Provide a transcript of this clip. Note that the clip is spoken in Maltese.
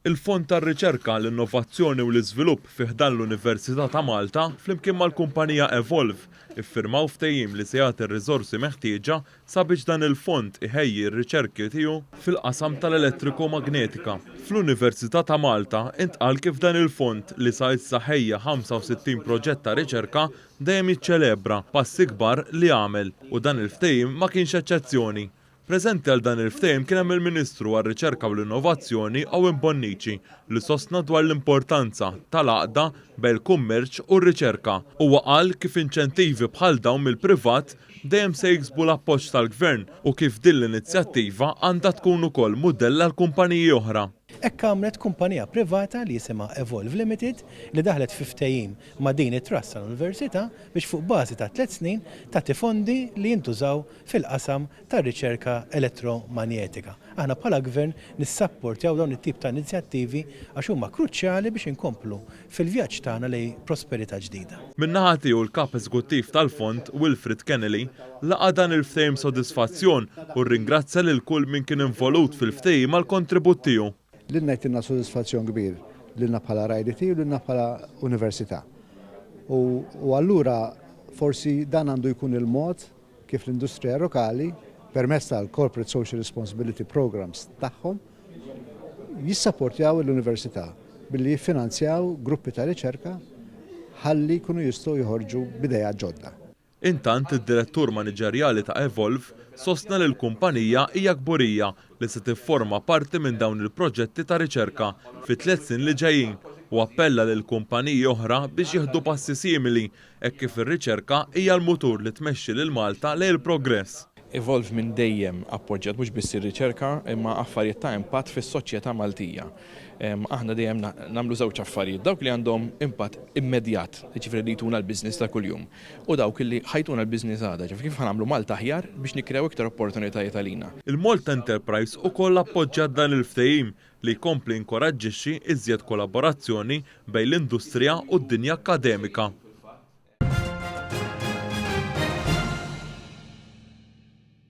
Il-Fond tar-Riċerka, l-Innovazzjoni u l-Iżvilupp fih dan l-Università ta' Malta flimkien mal-kumpanija Evolve iffirmaw ftehim li se jagħti r-riżorsi meħtieġa sabiex dan il-fond iħejji r-riċerki tiegħu fil-qasam tal-elettrikomagnetika. Fl-Università ta' Malta intqal kif dan il-fond li sa issa ħejja 65 proġett ta' riċerka dejjem jiċċelebra passi kbar li għamel u dan il-ftehim ma kienx eċċezzjoni. Preżenti għal dan il-ftehim kien hemm il-Ministru għar-Riċerka u l-Innovazzjoni Owen Bonnici li sostna dwar l-importanza tal-għaqda bejn il-kummerċ u r-riċerka. Huwa qal kif inċentivi bħal dawn mill-privat dejjem se jiksbu l-appoġġ tal-Gvern u kif din l-inizjattiva għandha tkun ukoll mudell għal kumpaniji oħra. Hekk għamlet kumpanija privata li jisimha Evolve Limited li daħlet fi ftehim ma' din it-trust tal-Università biex fuq bażi ta' 3 snin tagħti fondi li jintużaw fil-qasam tar-riċerka elettromagnetika. Aħna bħala Gvern nissapportjaw dawn it-tip ta' inizjattivi għax huma kruċjali biex inkomplu fil-vjaġġ tagħna lejn prosperità ġdida. Min-naħa tiegħu l-kap eżekuttiv tal-fond Wilfrid Kennelly laqa dan il-ftehim sodisfazzjon u rringrazzja lil kull min kien involut fil-ftehim għal kontribut tiegħu. Lilna jtinna sodisfazzjon kbir, lilna bħala rajditi u lilna bħala università. U allura forsi dan għandu jkun il-mod kif l-industrija lokali permezz tal-Corporate Social Responsibility Programs tagħhom jissapportjaw l-università billi jiffinanzjaw gruppi ta' riċerka ħalli jkunu jistgħu joħorġu b'idejja ġodda. Intant id-direttur maniġerjali ta' Evolve sostna li l-kumpanija hija kburija li se tifforma parti minn dawn il-proġetti ta' riċerka fi 3 snin li ġejjin u appella lil kumpaniji oħra biex jieħdu passi simili hekk kif ir-riċerka hija l-mutur li tmexxi lil Malta lejn il-progress. Evolve minn dejjem appoġġjat mhux biss ir-riċerka imma affarijiet ta' impatt fis-soċjetà Maltija. Aħna dejjem nagħmlu żewġ affarijiet, dawk li għandhom impatt immedjat, jiġifieri li jtuna l-business ta' kuljum, u dawk li ħajtuna l-business għadha, ġifieri kif ħanagħmlu Malta aħjar biex nikkrew iktar opportunitajiet għalina. Il-Malta Enterprise ukoll appoġġjat dan il-ftehim li jkompli inkoraġġixxi iżjed kollaborazzjoni bejn l-industrija u d-dinja akkademika.